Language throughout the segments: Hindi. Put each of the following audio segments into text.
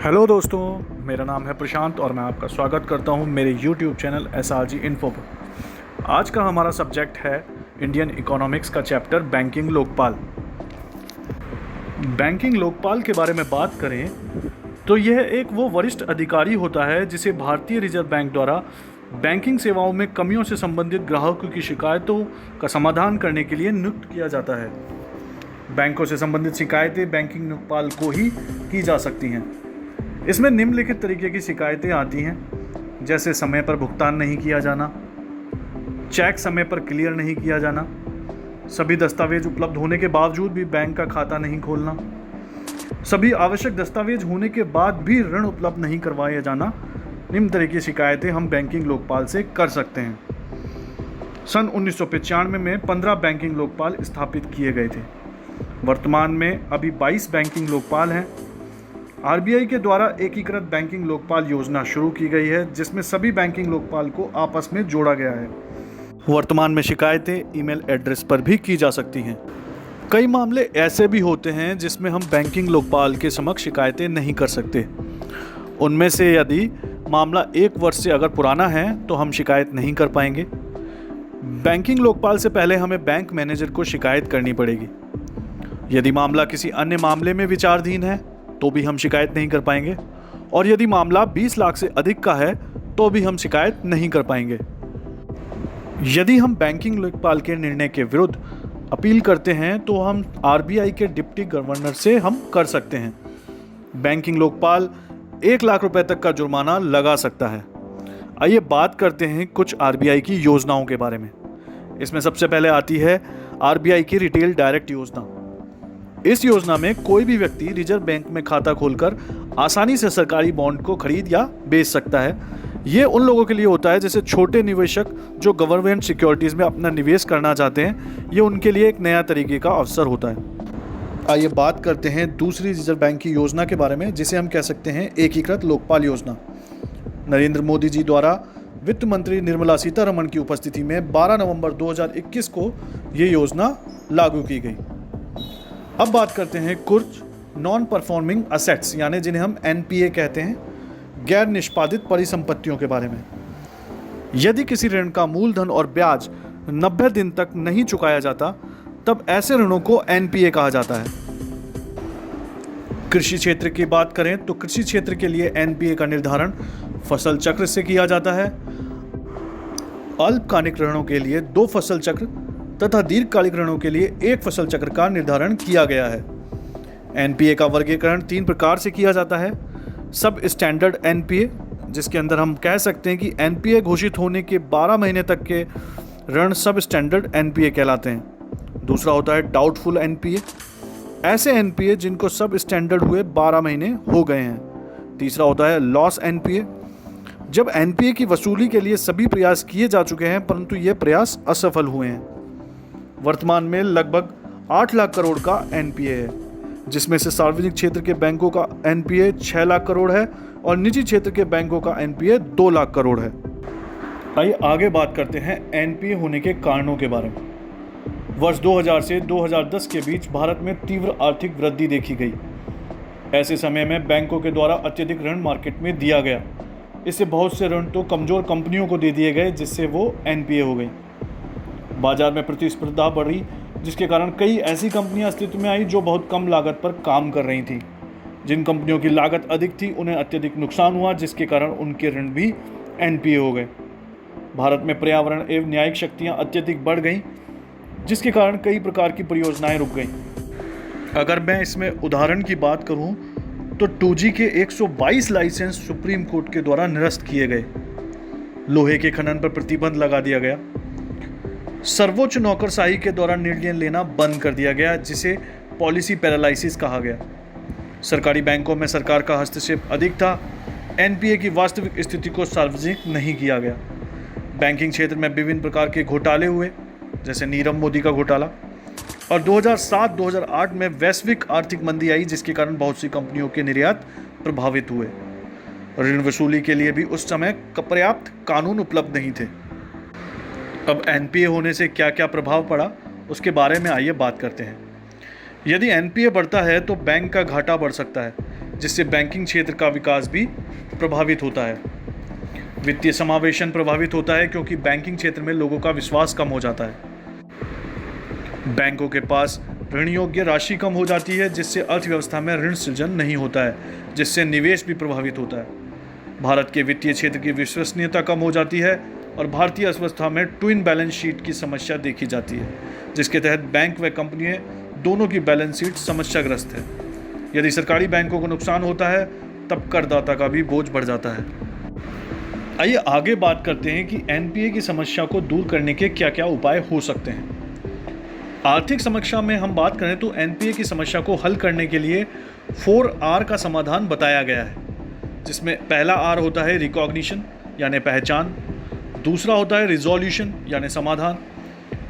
हेलो दोस्तों, मेरा नाम है प्रशांत और मैं आपका स्वागत करता हूं मेरे YouTube चैनल SRG इन्फो पर। आज का हमारा सब्जेक्ट है इंडियन इकोनॉमिक्स का chapter banking Lokpal. Banking Lokpal के बारे में बात करें तो यह एक वो वरिष्ठ अधिकारी होता है जिसे भारतीय रिजर्व बैंक द्वारा बैंकिंग सेवाओं में कमियों से संबंधित ग्राहकों की शिकायतों का समाधान करने के लिए नियुक्त किया जाता है। बैंकों से संबंधित शिकायतें बैंकिंग लोकपाल को ही की जा सकती हैं। इसमें निम्नलिखित तरीके की शिकायतें आती हैं, जैसे समय पर भुगतान नहीं किया जाना, चेक समय पर क्लियर नहीं किया जाना, सभी दस्तावेज उपलब्ध होने के बावजूद भी बैंक का खाता नहीं खोलना, सभी आवश्यक दस्तावेज होने के बाद भी ऋण उपलब्ध नहीं करवाया जाना। निम्न तरह की शिकायतें हम बैंकिंग लोकपाल से कर सकते हैं। सन 1995 में 15 बैंकिंग लोकपाल स्थापित किए गए थे। वर्तमान में अभी 22 बैंकिंग लोकपाल हैं। आरबीआई के द्वारा एकीकृत बैंकिंग लोकपाल योजना शुरू की गई है, जिसमें सभी बैंकिंग लोकपाल को आपस में जोड़ा गया है। वर्तमान में शिकायतें ईमेल एड्रेस पर भी की जा सकती हैं। कई मामले ऐसे भी होते हैं जिसमें हम बैंकिंग लोकपाल के समक्ष शिकायतें नहीं कर सकते। उनमें से यदि मामला 1 वर्ष से अगर पुराना है तो हम शिकायत नहीं कर पाएंगे। बैंकिंग लोकपाल से पहले हमें बैंक मैनेजर को शिकायत करनी पड़ेगी। यदि मामला किसी अन्य मामले में विचाराधीन है तो भी हम शिकायत नहीं कर पाएंगे, और यदि मामला 20 लाख से अधिक का है तो भी हम शिकायत नहीं कर पाएंगे। यदि हम बैंकिंग लोकपाल के निर्णय के विरुद्ध अपील करते हैं तो हम आरबीआई के डिप्टी गवर्नर से हम कर सकते हैं। बैंकिंग लोकपाल 1 लाख रुपए तक का जुर्माना लगा सकता है। आइए बात करते हैं कुछ आरबीआई की योजनाओं के बारे में। इसमें सबसे पहले आती है आरबीआई की रिटेल डायरेक्ट योजना। इस योजना में कोई भी व्यक्ति रिजर्व बैंक में खाता खोलकर आसानी से सरकारी बॉन्ड को खरीद या बेच सकता है। ये उन लोगों के लिए होता है जैसे छोटे निवेशक जो गवर्नमेंट सिक्योरिटीज़ में अपना निवेश करना चाहते हैं। ये उनके लिए एक नया तरीके का अवसर होता है। आइए बात करते हैं दूसरी रिजर्व बैंक की योजना के बारे में, जिसे हम कह सकते हैं एकीकृत लोकपाल योजना। नरेंद्र मोदी जी द्वारा वित्त मंत्री निर्मला सीतारमण की उपस्थिति में 12 नवंबर 2021 को ये योजना लागू की गई। अब बात करते हैं कुछ नॉन परफॉर्मिंग असेट्स, यानी जिन्हें हम एनपीए कहते हैं, गैर निष्पादित परिसंपत्तियों के बारे में। यदि किसी ऋण का मूलधन और ब्याज 90 दिन तक नहीं चुकाया जाता तब ऐसे ऋणों को एनपीए कहा जाता है। कृषि क्षेत्र की बात करें तो कृषि क्षेत्र के लिए एनपीए का निर्धारण फसल चक्र से किया जाता है। अल्पकालिक ऋणों के लिए 2 फसल चक्र तथा दीर्घकालिक ऋणों के लिए 1 फसल चक्र का निर्धारण किया गया है। एनपीए का वर्गीकरण 3 प्रकार से किया जाता है। सब स्टैंडर्ड एनपीए, जिसके अंदर हम कह सकते हैं कि एनपीए घोषित होने के 12 महीने तक के ऋण सब स्टैंडर्ड एनपीए कहलाते हैं। दूसरा होता है डाउटफुल एनपीए, ऐसे एनपीए जिनको सब स्टैंडर्ड हुए 12 महीने हो गए हैं। तीसरा होता है लॉस एनपीए, जब एनपीए की वसूली के लिए सभी प्रयास किए जा चुके हैं परंतु ये प्रयास असफल हुए हैं। वर्तमान में लगभग 8 लाख करोड़ का एनपीए है, जिसमें से सार्वजनिक क्षेत्र के बैंकों का एनपीए 6 लाख करोड़ है और निजी क्षेत्र के बैंकों का एनपीए 2 लाख करोड़ है। आइए आगे बात करते हैं एनपीए होने के कारणों के बारे में। वर्ष 2000 से 2010 के बीच भारत में तीव्र आर्थिक वृद्धि देखी गई। ऐसे समय में बैंकों के द्वारा अत्यधिक ऋण मार्केट में दिया गया। इससे बहुत से ऋण तो कमजोर कंपनियों को दे दिए गए, जिससे वो एनपीए हो गई। बाजार में प्रतिस्पर्धा बढ़ी, जिसके कारण कई ऐसी कंपनियां अस्तित्व में आई जो बहुत कम लागत पर काम कर रही थी। जिन कंपनियों की लागत अधिक थी उन्हें अत्यधिक नुकसान हुआ, जिसके कारण उनके ऋण भी एनपीए हो गए। भारत में पर्यावरण एवं न्यायिक शक्तियां अत्यधिक बढ़ गईं, जिसके कारण कई प्रकार की परियोजनाएं रुक गईं। अगर मैं इसमें उदाहरण की बात करूं तो 2G के 122 लाइसेंस सुप्रीम कोर्ट के द्वारा निरस्त किए गए। लोहे के खनन पर प्रतिबंध लगा दिया गया। सर्वोच्च नौकरशाही के द्वारा निर्णय लेना बंद कर दिया गया, जिसे पॉलिसी पैरालिसिस कहा गया। सरकारी बैंकों में सरकार का हस्तक्षेप अधिक था। एनपीए की वास्तविक स्थिति को सार्वजनिक नहीं किया गया। बैंकिंग क्षेत्र में विभिन्न प्रकार के घोटाले हुए, जैसे नीरव मोदी का घोटाला, और 2007-2008 में वैश्विक आर्थिक मंदी आई, जिसके कारण बहुत सी कंपनियों के निर्यात प्रभावित हुए। ऋण वसूली के लिए भी उस समय पर्याप्त कानून उपलब्ध नहीं थे। अब एनपीए होने से क्या क्या प्रभाव पड़ा उसके बारे में आइए बात करते हैं। यदि एनपीए बढ़ता है तो बैंक का घाटा बढ़ सकता है, जिससे बैंकिंग क्षेत्र का विकास भी प्रभावित होता है। वित्तीय समावेशन प्रभावित होता है क्योंकि बैंकिंग क्षेत्र में लोगों का विश्वास कम हो जाता है। बैंकों के पास ऋण योग्य राशि कम हो जाती है, जिससे अर्थव्यवस्था में ऋण सृजन नहीं होता है, जिससे निवेश भी प्रभावित होता है। भारत के वित्तीय क्षेत्र की विश्वसनीयता कम हो जाती है और भारतीय अर्थव्यवस्था में ट्विन बैलेंस शीट की समस्या देखी जाती है, जिसके तहत बैंक व कंपनियां दोनों की बैलेंस शीट समस्याग्रस्त है। यदि सरकारी बैंकों को नुकसान होता है तब करदाता का भी बोझ बढ़ जाता है। आइए आगे बात करते हैं कि एनपीए की समस्या को दूर करने के क्या क्या उपाय हो सकते हैं। आर्थिक समस्या में हम बात करें तो एनपीए की समस्या को हल करने के लिए 4R का समाधान बताया गया है, जिसमें पहला R होता है रिकॉग्निशन यानी पहचान, दूसरा होता है रिजोल्यूशन यानी समाधान,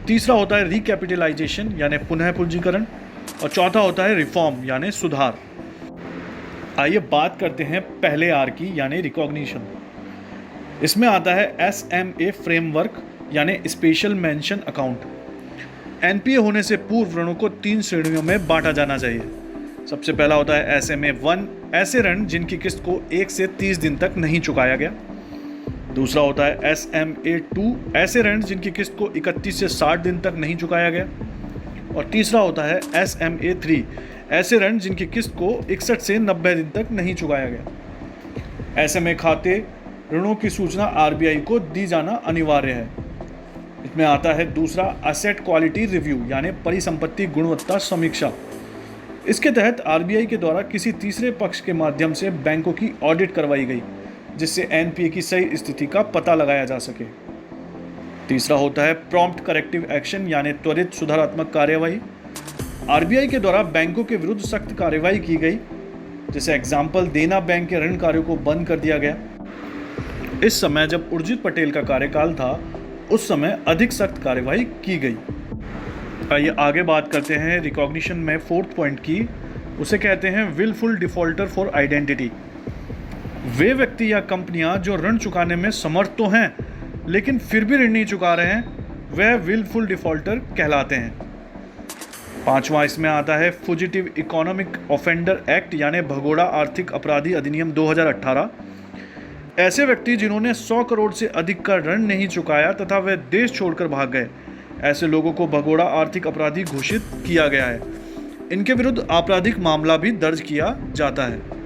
तीसरा होता है रिकैपिटलाइजेशन यानी पुनः पूंजीकरण और चौथा होता है रिफॉर्म यानी सुधार। आइए बात करते हैं पहले R की यानी रिकॉग्निशन। इसमें आता है SMA फ्रेमवर्क यानी स्पेशल मेंशन अकाउंट। एनपीए होने से पूर्व ऋणों को 3 श्रेणियों में बांटा जाना चाहिए। सबसे पहला होता है SMA 1, ऐसे ऋण जिनकी किस्त को 1 से 30 दिन तक नहीं चुकाया गया। दूसरा होता है SMA 2, ऐसे ऋण जिनकी किस्त को 31 से 60 दिन तक नहीं चुकाया गया। और तीसरा होता है SMA 3, ऐसे ऋण जिनकी किस्त को 61 से 90 दिन तक नहीं चुकाया गया। SMA खाते ऋणों की सूचना आरबीआई को दी जाना अनिवार्य है। इसमें आता है दूसरा एसेट क्वालिटी रिव्यू यानी परिसंपत्ति गुणवत्ता समीक्षा। इसके तहत आरबीआई के द्वारा किसी तीसरे पक्ष के माध्यम से बैंकों की ऑडिट करवाई गई, जिससे एनपीए की सही स्थिति का पता लगाया जा सके। तीसरा होता है प्रॉम्प्ट करेक्टिव एक्शन यानी त्वरित सुधारात्मक कार्यवाही। आरबीआई के द्वारा बैंकों के विरुद्ध सख्त कार्यवाही की गई, जैसे एग्जाम्पल देना बैंक के ऋण कार्यों को बंद कर दिया गया। इस समय जब उर्जित पटेल का कार्यकाल था, उस समय अधिक सख्त कार्यवाही की गई। आइए आगे बात करते हैं रिकॉग्निशन में 4th पॉइंट की। उसे कहते हैं विलफुल डिफॉल्टर फॉर आइडेंटिटी। वे व्यक्ति या कंपनियां जो ऋण चुकाने में समर्थ तो हैं लेकिन फिर भी ऋण नहीं चुका रहे हैं, वह विलफुल डिफॉल्टर कहलाते हैं। 5वां इसमें आता है फुजिटिव इकोनॉमिक ऑफेंडर एक्ट यानी भगोड़ा आर्थिक अपराधी अधिनियम 2018। ऐसे व्यक्ति जिन्होंने 100 करोड़ से अधिक का ऋण नहीं चुकाया तथा वे देश छोड़कर भाग गए, ऐसे लोगों को भगोड़ा आर्थिक अपराधी घोषित किया गया है। इनके विरुद्ध आपराधिक मामला भी दर्ज किया जाता है।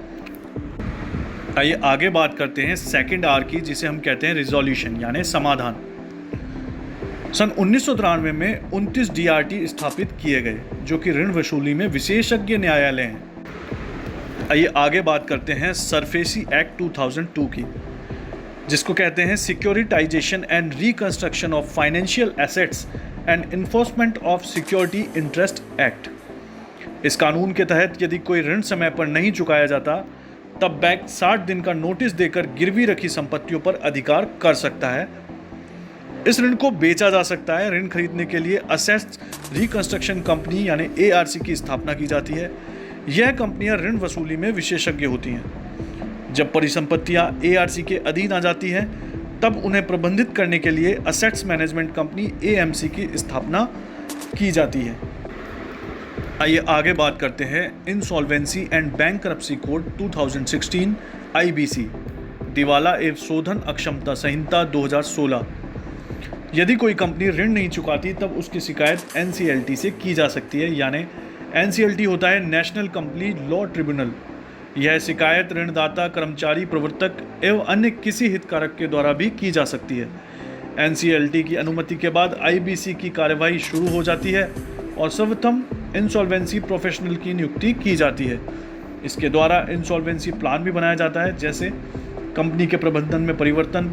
आइए आगे बात करते हैं सेकंड R की, जिसे हम कहते हैं रिजोल्यूशन यानी समाधान। सन 1993 में 29 DRT स्थापित किए गए, जो कि ऋण वसूली में विशेषज्ञ न्यायालय हैं। आइए आगे बात करते हैं सरफेसी एक्ट 2002 की, जिसको कहते हैं securitisation and reconstruction of financial assets and enforcement of security interest act. इस कानून के तहत यदि कोई ऋण समय पर नहीं चुकाया जाता, तब बैंक 60 दिन का नोटिस देकर गिरवी रखी संपत्तियों पर अधिकार कर सकता है। इस ऋण को बेचा जा सकता है। ऋण खरीदने के लिए असेट्स रिकंस्ट्रक्शन कंपनी यानी ARC की स्थापना की जाती है। यह कंपनियां ऋण वसूली में विशेषज्ञ होती हैं। जब परिसंपत्तियां ARC के अधीन आ जाती हैं, तब उन्हें प्रबंधित करने के लिए असेट्स मैनेजमेंट कंपनी AMC की स्थापना की जाती है। आइए आगे बात करते हैं insolvency and bankruptcy code 2016 IBC, दिवाला एवं शोधन अक्षमता संहिता 2016। यदि कोई कंपनी ऋण नहीं चुकाती, तब उसकी शिकायत NCLT से की जा सकती है, यानी NCLT होता है नेशनल कंपनी लॉ ट्रिब्यूनल। यह शिकायत ऋणदाता, कर्मचारी, प्रवर्तक एवं अन्य किसी हितधारक के द्वारा भी की जा सकती है। NCLT की अनुमति के बाद IBC की कार्यवाही शुरू हो जाती है और सर्वप्रथम इंसॉल्वेंसी प्रोफेशनल की नियुक्ति की जाती है। इसके द्वारा इंसॉल्वेंसी प्लान भी बनाया जाता है, जैसे कंपनी के प्रबंधन में परिवर्तन,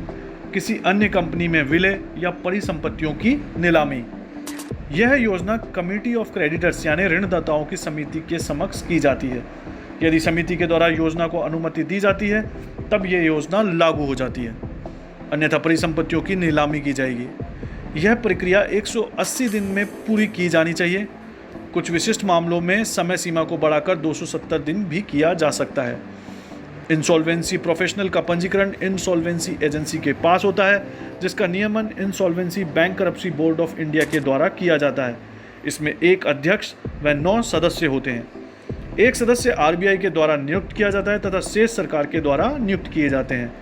किसी अन्य कंपनी में विलय या परिसंपत्तियों की नीलामी। यह योजना कमिटी ऑफ क्रेडिटर्स यानी ऋणदाताओं की समिति के समक्ष की जाती है। यदि समिति के द्वारा योजना को अनुमति दी जाती है, तब यह योजना लागू हो जाती है, अन्यथा परिसंपत्तियों की नीलामी की जाएगी। यह प्रक्रिया 180 दिन में पूरी की जानी चाहिए। कुछ विशिष्ट मामलों में समय सीमा को बढ़ाकर 270 दिन भी किया जा सकता है। इंसॉल्वेंसी प्रोफेशनल का पंजीकरण इंसॉल्वेंसी एजेंसी के पास होता है, जिसका नियमन insolvency bankruptcy board of India के द्वारा किया जाता है। इसमें एक अध्यक्ष व 9 सदस्य होते हैं। एक सदस्य आरबीआई के द्वारा नियुक्त किया जाता है तथा शेष सरकार के द्वारा नियुक्त किए जाते हैं।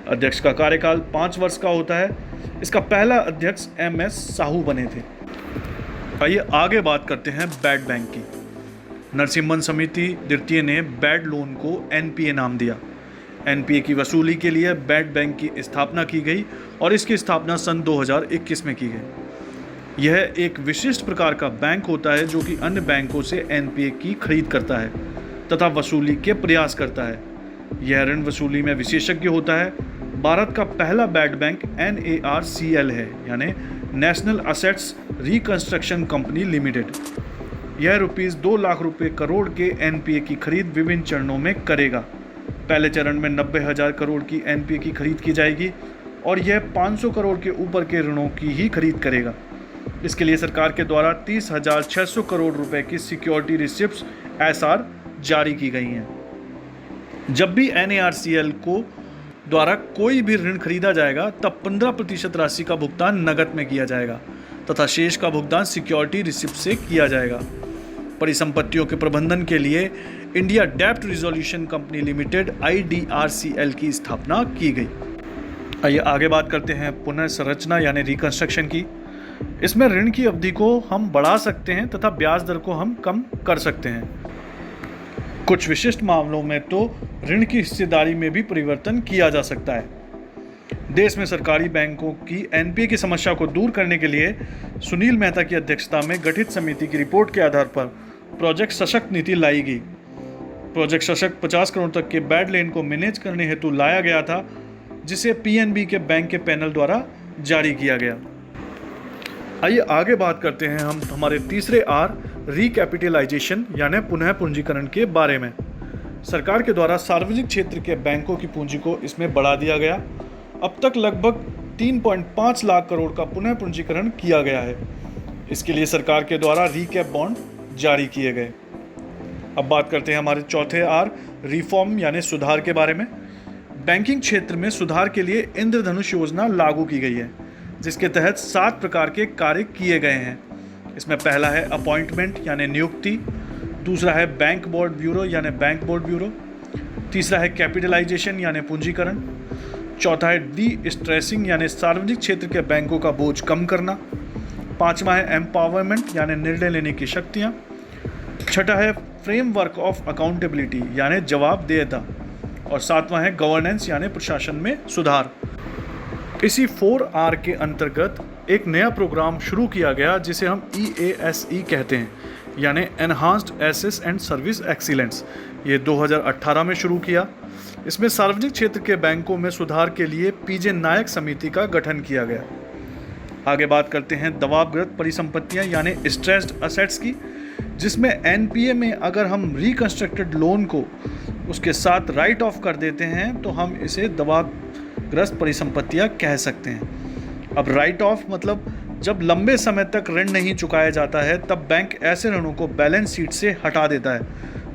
अध्यक्ष का कार्यकाल 5 वर्ष का होता है। इसका पहला अध्यक्ष MS साहू बने थे। आइए आगे बात करते हैं बैड बैंक की। नरसिम्हन समिति द्वितीय ने बैड लोन को NPA नाम दिया। NPA की वसूली के लिए बैड बैंक की स्थापना की गई और इसकी स्थापना सन 2021 में की गई। यह एक विशिष्ट प्रकार का बैंक होता है जो कि अन्य बैंकों से NPA की खरीद करता है तथा वसूली के प्रयास करता है। यह ऋण वसूली में विशेषज्ञ होता है। भारत का पहला बैड बैंक NARCL है, यानी national assets reconstruction company limited. यह ₹2 लाख करोड़ के NPA की खरीद विभिन्न चरणों में करेगा। पहले चरण में 90,000 करोड़ की NPA की खरीद की जाएगी और यह 500 करोड़ के ऊपर के ऋणों की ही खरीद करेगा। इसके लिए सरकार के द्वारा 30,600 करोड़ रुपए की सिक्योरिटी रिसिप्ट्स SR जारी की गई हैं। जब भी NARCL को द्वारा कोई भी ऋण खरीदा जाएगा तब 15% राशि का भुगतान नकद में किया जाएगा तथा शेष का भुगतान सिक्योरिटी रिसिप्ट से किया जाएगा। परिसंपत्तियों के प्रबंधन के लिए इंडिया डेब्ट रिजोल्यूशन कंपनी लिमिटेड IDRCL की स्थापना की गई। आइए आगे बात करते हैं पुनः संरचना यानी रिकंस्ट्रक्शन की। इसमें ऋण की अवधि को हम बढ़ा सकते हैं तथा ब्याज दर को हम कम कर सकते हैं। कुछ विशिष्ट मामलों में तो ऋण की हिस्सेदारी में भी परिवर्तन किया जा सकता है। देश में सरकारी बैंकों की NPA की समस्या को दूर करने के लिए सुनील मेहता की अध्यक्षता में गठित समिति की रिपोर्ट के आधार पर प्रोजेक्ट सशक्त नीति लाई गई। प्रोजेक्ट सशक्त 50 करोड़ तक के बैड लोन को मैनेज करने हेतु लाया गया था, जिसे PNB के बैंक के पैनल द्वारा जारी किया गया। आइए आगे बात करते हैं हम हमारे तीसरे R रिकैपिटलाइजेशन यानी पुनः पूंजीकरण के बारे में। सरकार के द्वारा सार्वजनिक क्षेत्र के बैंकों की पूंजी को इसमें बढ़ा दिया गया। अब तक लगभग 3.5 लाख करोड़ का पुनः पूंजीकरण किया गया है। इसके लिए सरकार के द्वारा रिकैप बॉन्ड जारी किए गए। अब बात करते हैं हमारे चौथे R रिफॉर्म यानी सुधार के बारे में। बैंकिंग क्षेत्र में सुधार के लिए इंद्रधनुष योजना लागू की गई है, जिसके तहत 7 प्रकार के कार्य किए गए हैं। इसमें पहला है अपॉइंटमेंट यानी नियुक्ति, दूसरा है बैंक बोर्ड ब्यूरो यानी बैंक बोर्ड ब्यूरो, तीसरा है कैपिटलाइजेशन यानी पूंजीकरण, चौथा है डी स्ट्रेसिंग यानी सार्वजनिक क्षेत्र के बैंकों का बोझ कम करना, पांचवा है एम्पावरमेंट यानी निर्णय लेने की शक्तियाँ, छठा है फ्रेमवर्क ऑफ अकाउंटेबिलिटी यानी जवाबदेहिता और सातवां है गवर्नेंस यानी प्रशासन में सुधार। इसी 4R के अंतर्गत एक नया प्रोग्राम शुरू किया गया जिसे हम EASE कहते हैं, यानी enhanced access and service excellence. ये 2018 में शुरू किया। इसमें सार्वजनिक क्षेत्र के बैंकों में सुधार के लिए PJ नायक समिति का गठन किया गया। आगे बात करते हैं दबावग्रस्त परिसंपत्तियां यानी स्ट्रेस्ड असेट्स की, जिसमें NPA में अगर हम रिकंस्ट्रक्टेड लोन को उसके साथ राइट ऑफ कर देते हैं तो हम इसे दबावग्रस्त परिसंपत्तियां कह सकते हैं। अब राइट ऑफ मतलब जब लंबे समय तक ऋण नहीं चुकाया जाता है तब बैंक ऐसे ऋणों को बैलेंस शीट से हटा देता है,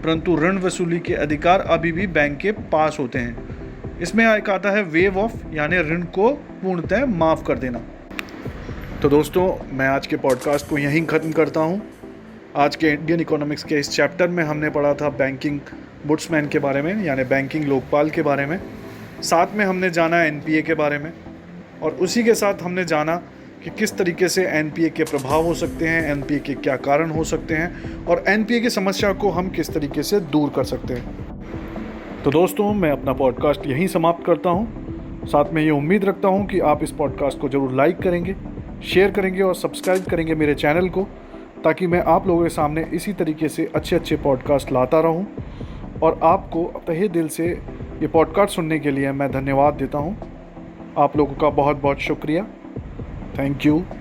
परंतु ऋण वसूली के अधिकार अभी भी बैंक के पास होते हैं। इसमें एक आता है वेव ऑफ यानी ऋण को पूर्णतः माफ़ कर देना। तो दोस्तों, मैं आज के पॉडकास्ट को यहीं ख़त्म करता हूँ। आज के इंडियन इकोनॉमिक्स के इस चैप्टर में हमने पढ़ा था बैंकिंग बुट्समैन के बारे में यानी बैंकिंग लोकपाल के बारे में, साथ में हमने जाना NPA के बारे में और उसी के साथ हमने जाना कि किस तरीके से NPA के प्रभाव हो सकते हैं, NPA के क्या कारण हो सकते हैं और NPA की समस्या को हम किस तरीके से दूर कर सकते हैं। तो दोस्तों, मैं अपना पॉडकास्ट यहीं समाप्त करता हूँ। साथ में ये उम्मीद रखता हूँ कि आप इस पॉडकास्ट को ज़रूर लाइक करेंगे, शेयर करेंगे और सब्सक्राइब करेंगे मेरे चैनल को, ताकि मैं आप लोगों के सामने इसी तरीके से अच्छे पॉडकास्ट लाता रहूं। और आपको तहे दिल से ये पॉडकास्ट सुनने के लिए मैं धन्यवाद देता हूं। आप लोगों का बहुत बहुत शुक्रिया। Thank you.